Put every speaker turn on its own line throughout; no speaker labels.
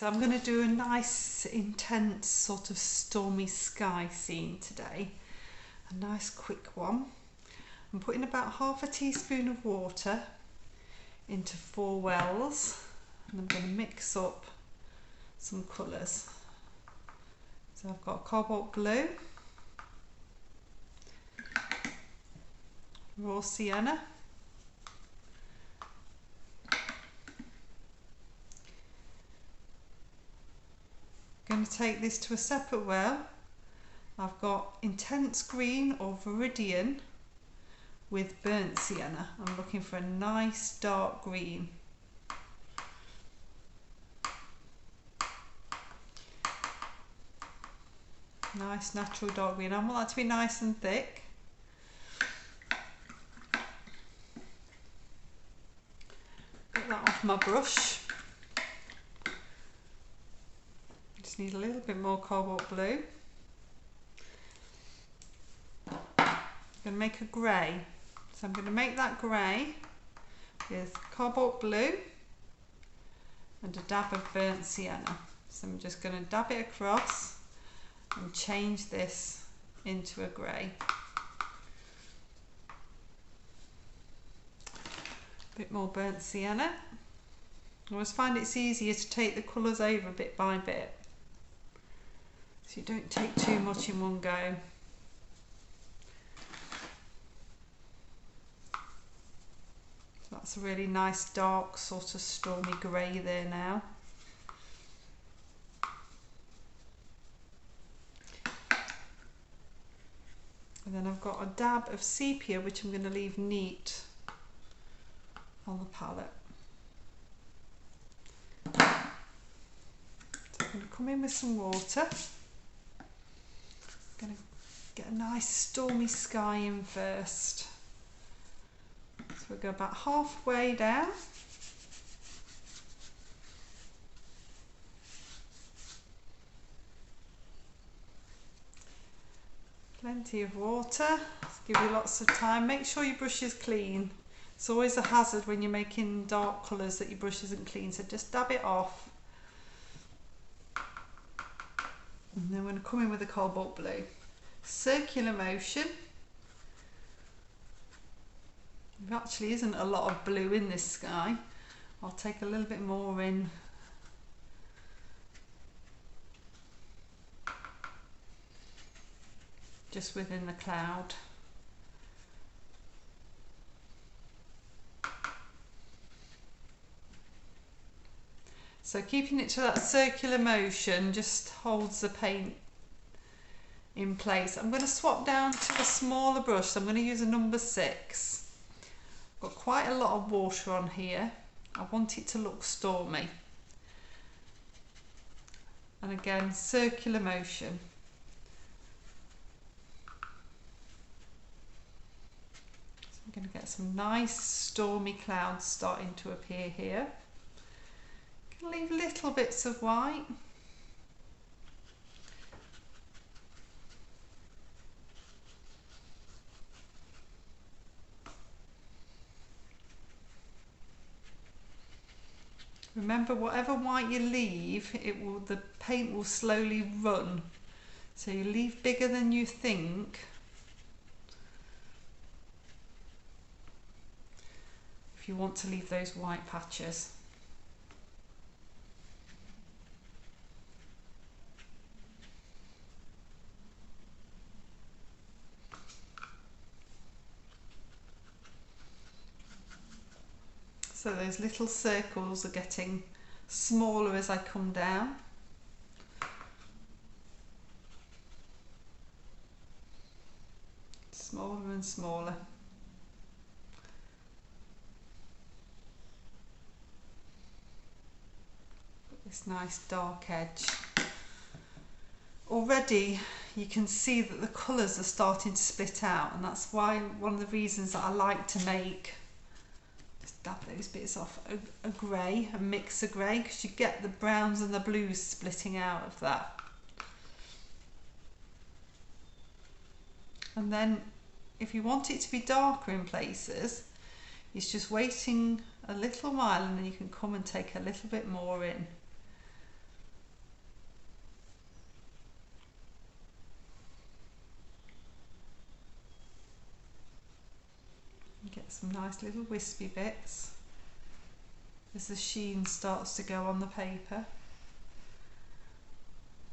So I'm going to do a nice intense sort of stormy sky scene today, a nice quick one. I'm putting about half a teaspoon of water into 4 wells and I'm going to mix up some colours. So I've got cobalt blue, raw sienna, going to take this to a separate well. I've got intense green or viridian with burnt sienna. I'm looking for a nice dark green. Nice natural dark green. I want that to be nice and thick. Get that off my brush. Just need a little bit more cobalt blue. I'm going to make a grey. So I'm going to make that grey with cobalt blue and a dab of burnt sienna. So I'm just going to dab it across and change this into a grey. A bit more burnt sienna. I always find it's easier to take the colours over bit by bit, so you don't take too much in one go. So that's a really nice dark sort of stormy grey there now. And then I've got a dab of sepia which I'm going to leave neat on the palette. So I'm going to come in with some water. I'm going to get a nice stormy sky in first. So we'll go about halfway down. Plenty of water, give you lots of time. Make sure your brush is clean. It's always a hazard when you're making dark colours that your brush isn't clean, so just dab it off. And then we're going to come in with the cobalt blue. Circular motion. There actually isn't a lot of blue in this sky. I'll take a little bit more in. Just within the cloud. So keeping it to that circular motion just holds the paint in place. I'm going to swap down to a smaller brush, so I'm going to use a number 6. I've got quite a lot of water on here. I want it to look stormy. And again, circular motion. So I'm going to get some nice stormy clouds starting to appear here. Leave little bits of white. Remember, whatever white you leave, the paint will slowly run. So you leave bigger than you think. If you want to leave those white patches. So those little circles are getting smaller as I come down. Smaller and smaller. Got this nice dark edge. Already you can see that the colours are starting to split out, and that's why one of the reasons that I like to make, dab those bits off, a grey, a mix of grey, because you get the browns and the blues splitting out of that. And then if you want it to be darker in places, it's just waiting a little while and then you can come and take a little bit more in. Get some nice little wispy bits as the sheen starts to go on the paper.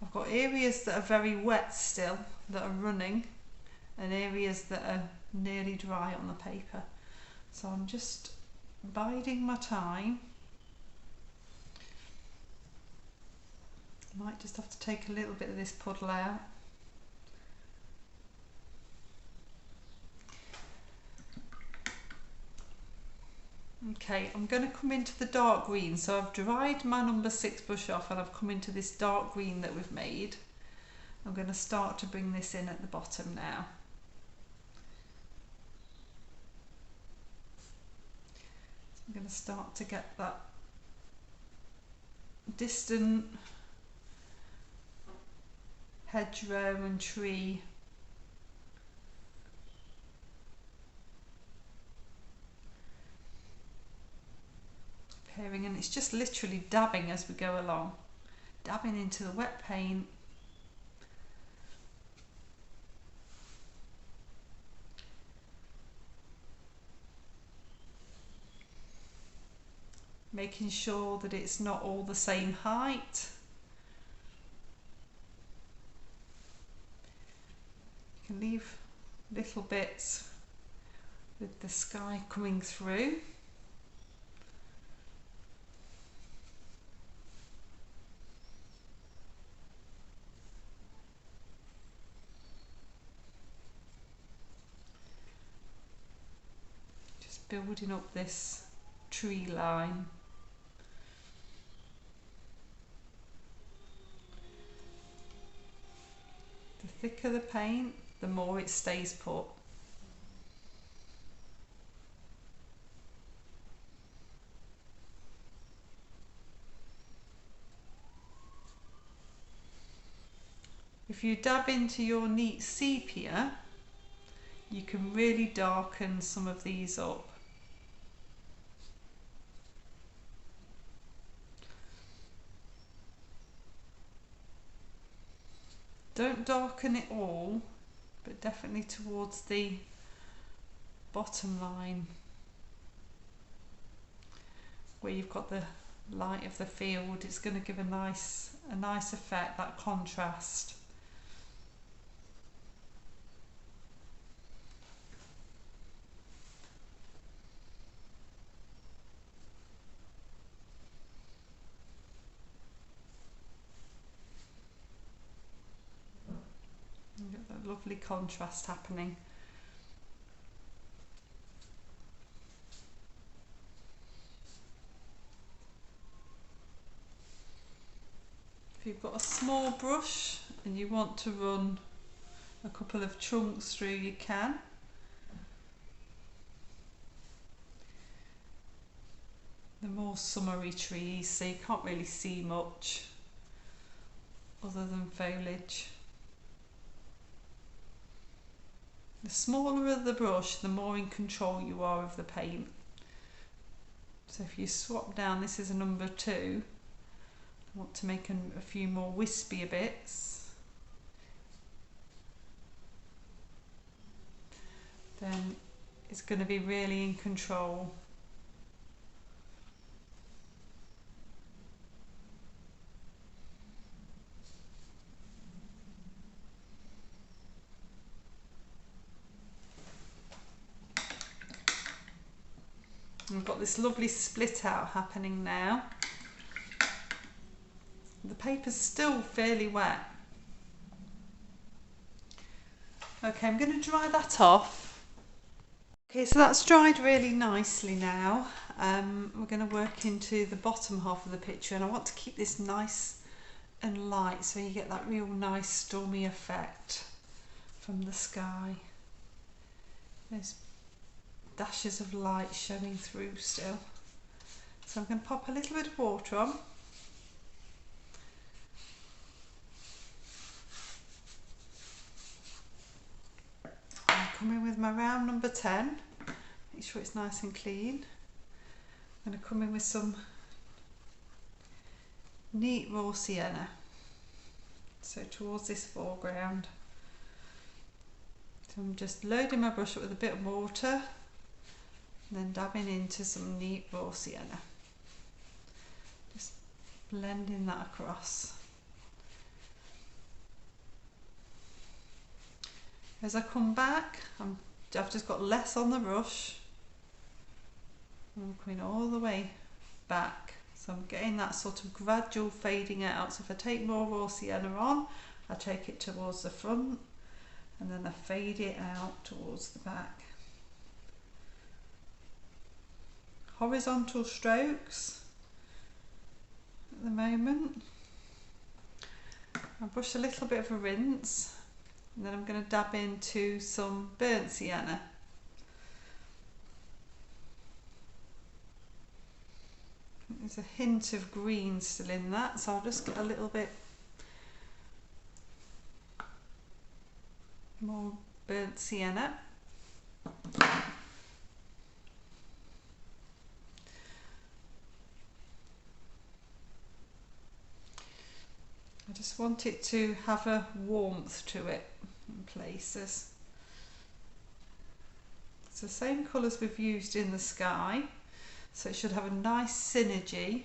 I've got areas that are very wet still, that are running, and areas that are nearly dry on the paper. So I'm just biding my time. Might just have to take a little bit of this puddle out. Okay, I'm going to come into the dark green. So I've dried my number 6 brush off and I've come into this dark green that we've made. I'm going to start to bring this in at the bottom now. So I'm going to start to get that distant hedgerow and tree appearing, and it's just literally dabbing as we go along, dabbing into the wet paint. Making sure that it's not all the same height. You can leave little bits with the sky coming through. Just building up this tree line. The thicker the paint, the more it stays put. If you dab into your neat sepia, you can really darken some of these up. Don't darken it all, but definitely towards the bottom line where you've got the light of the field. It's going to give a nice effect, that contrast. You get that lovely contrast happening. If you've got a small brush and you want to run a couple of chunks through, you can. The more summery trees, so you can't really see much other than foliage. The smaller the brush, the more in control you are of the paint. So if you swap down, this is a number 2. I want to make a few more wispier bits. Then it's going to be really in control. We've got this lovely split out happening now. The paper's still fairly wet. Okay, I'm going to dry that off. Okay, so that's dried really nicely now. We're going to work into the bottom half of the picture, and I want to keep this nice and light so you get that real nice stormy effect from the sky. There's dashes of light showing through still. So I'm going to pop a little bit of water on. I'm coming with my round number 10. Make sure it's nice and clean. I'm going to come in with some neat raw sienna. So towards this foreground. So I'm just loading my brush up with a bit of water. and then dabbing into some neat raw sienna, just blending that across. As I come back, I've just got less on the brush. I'm coming all the way back, so I'm getting that sort of gradual fading out. So if I take more raw sienna on, I take it towards the front and then I fade it out towards the back. Horizontal strokes at the moment. I'll brush a little bit of a rinse and then I'm going to dab into some burnt sienna. There's a hint of green still in that, so I'll just get a little bit more burnt sienna. I just want it to have a warmth to it in places. It's the same colours we've used in the sky, so it should have a nice synergy.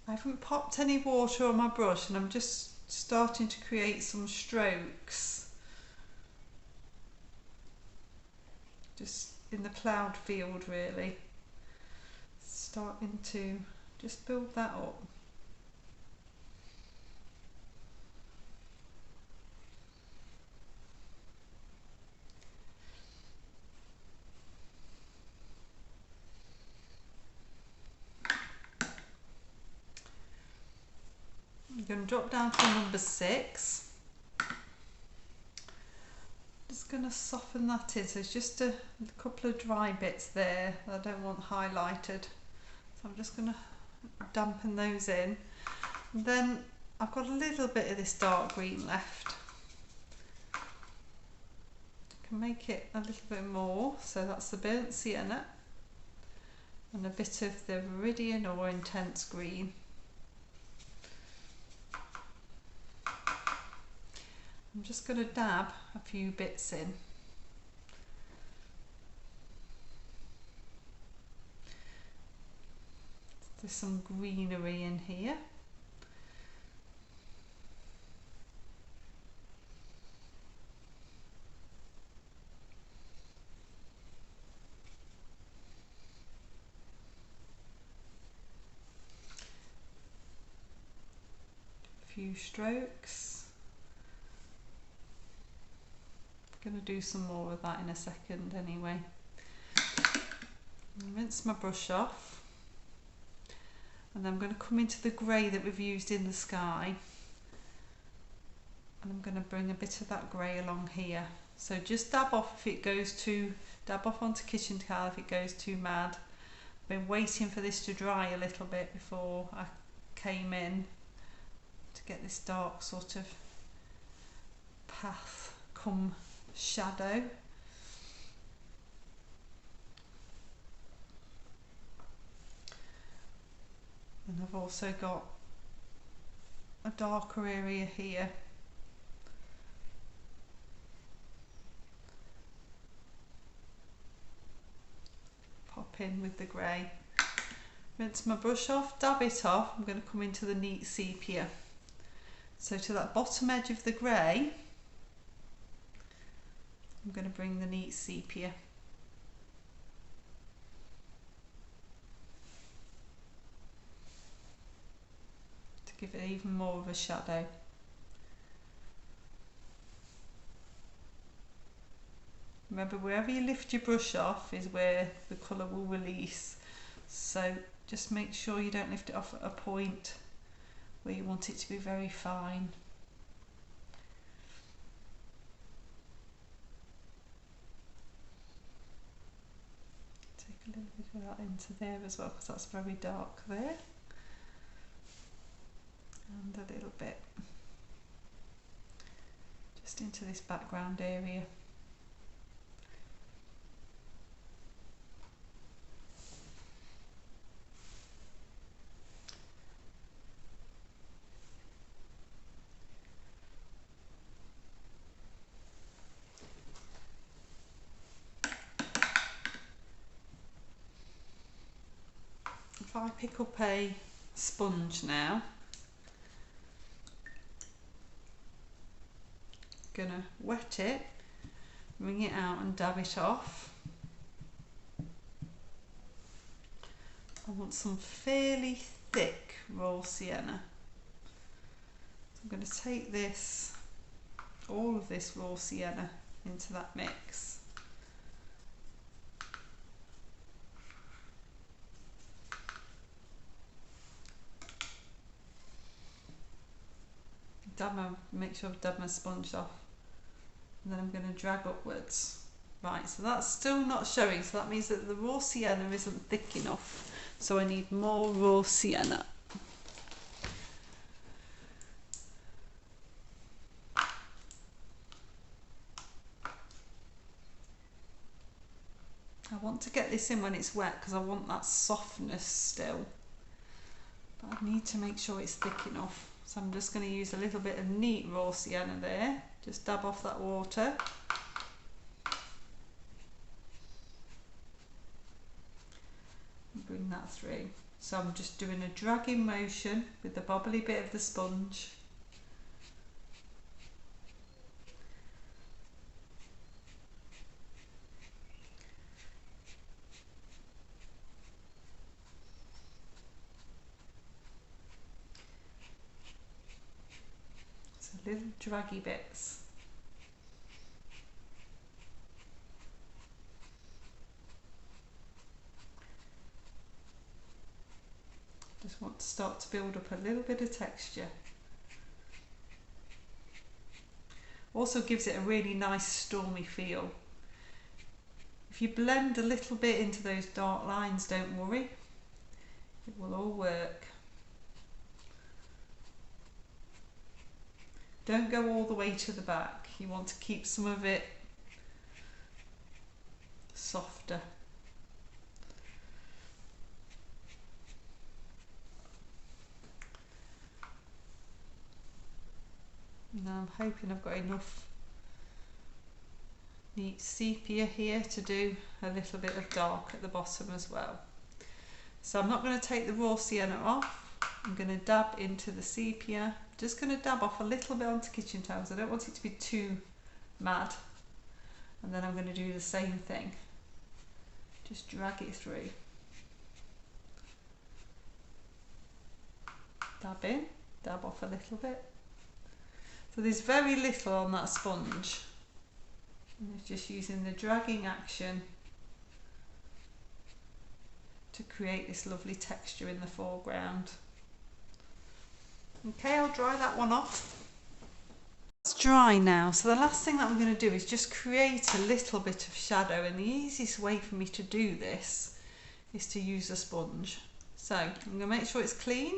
I haven't popped any water on my brush and I'm just starting to create some strokes just in the cloud field, really. Starting to just build that up. I'm going to drop down to number 6. Just going to soften that in, so it's just a couple of dry bits there that I don't want highlighted. So I'm just going to dampen those in. And then I've got a little bit of this dark green left. I can make it a little bit more, so that's the burnt sienna and a bit of the viridian or intense green. I'm just going to dab a few bits in. There's some greenery in here. A few strokes. I'm going to do some more of that in a second anyway. Rinse my brush off. And then I'm going to come into the grey that we've used in the sky, and I'm going to bring a bit of that grey along here. So just dab off if it goes too, dab off onto kitchen towel if it goes too mad. I've been waiting for this to dry a little bit before I came in to get this dark sort of path come shadow. And I've also got a darker area here. Pop in with the grey. Rinse my brush off, dab it off. I'm going to come into the neat sepia. So to that bottom edge of the grey, I'm going to bring the neat sepia. Give it even more of a shadow. Remember, wherever you lift your brush off is where the colour will release, so just make sure you don't lift it off at a point where you want it to be very fine. Take a little bit of that into there as well, because that's very dark there. And a little bit just into this background area. I pick up a sponge now, gonna wet it, wring it out and dab it off. I want some fairly thick raw sienna. So I'm going to take this, all of this raw sienna into that mix. Make sure I've dabbed my sponge off, and then I'm going to drag upwards. Right, so that's still not showing, so that means that the raw sienna isn't thick enough, so I need more raw sienna. I want to get this in when it's wet because I want that softness still, but I need to make sure it's thick enough. So I'm just going to use a little bit of neat raw sienna there, just dab off that water. And bring that through. So I'm just doing a dragging motion with the bobbly bit of the sponge. So little draggy bits. Just want to start to build up a little bit of texture. Also gives it a really nice stormy feel. If you blend a little bit into those dark lines, don't worry, it will all work. Don't go all the way to the back, you want to keep some of it softer. Now I'm hoping I've got enough neat sepia here to do a little bit of dark at the bottom as well. So I'm not going to take the raw sienna off, I'm going to dab into the sepia, just going to dab off a little bit onto kitchen towels, I don't want it to be too mad, and then I'm going to do the same thing, just drag it through. Dab in, dab off a little bit. So there's very little on that sponge. I'm just using the dragging action to create this lovely texture in the foreground. Okay, I'll dry that one off. It's dry now, so the last thing that I'm going to do is just create a little bit of shadow, and the easiest way for me to do this is to use a sponge. So I'm going to make sure it's clean,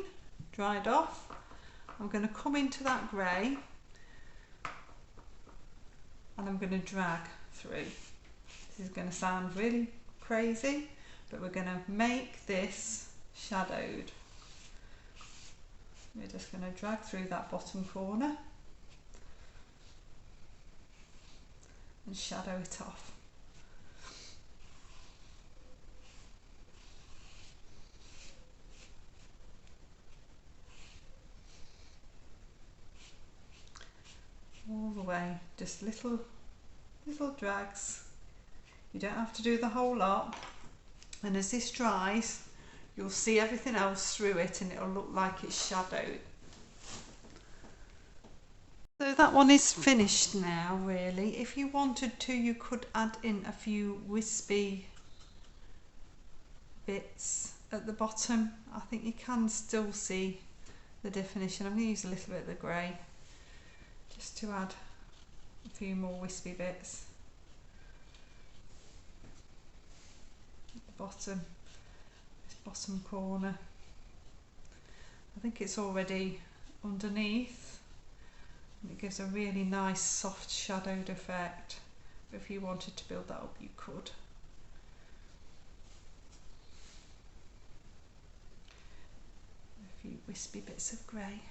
dried off. I'm going to come into that grey and I'm going to drag through. This is going to sound really crazy, but we're going to make this shadowed. We're just going to drag through that bottom corner and shadow it off. All the way, just little drags. You don't have to do the whole lot, and as this dries you'll see everything else through it and it'll look like it's shadowed. So that one is finished now really. If you wanted to, you could add in a few wispy bits at the bottom. I think you can still see the definition. I'm going to use a little bit of the grey just to add a few more wispy bits at the bottom, this bottom corner. I think it's already underneath and it gives a really nice soft shadowed effect, but if you wanted to build that up you could. A few wispy bits of grey.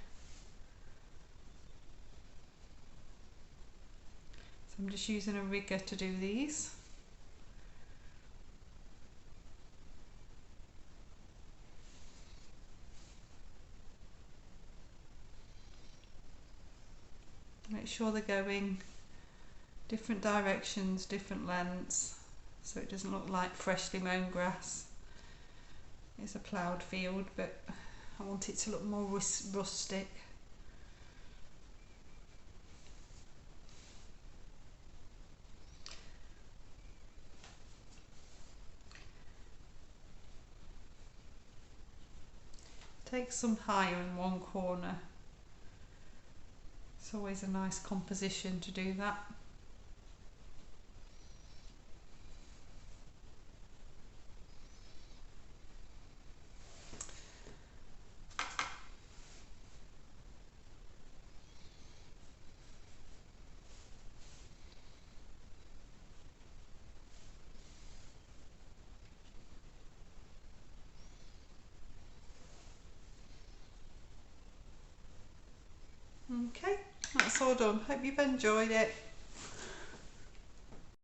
I'm just using a rigger to do these. Make sure they're going different directions, different lengths, so it doesn't look like freshly mown grass. It's a ploughed field, but I want it to look more rustic. Take some higher in one corner. It's always a nice composition to do that. Okay, that's all done. Hope you've enjoyed it.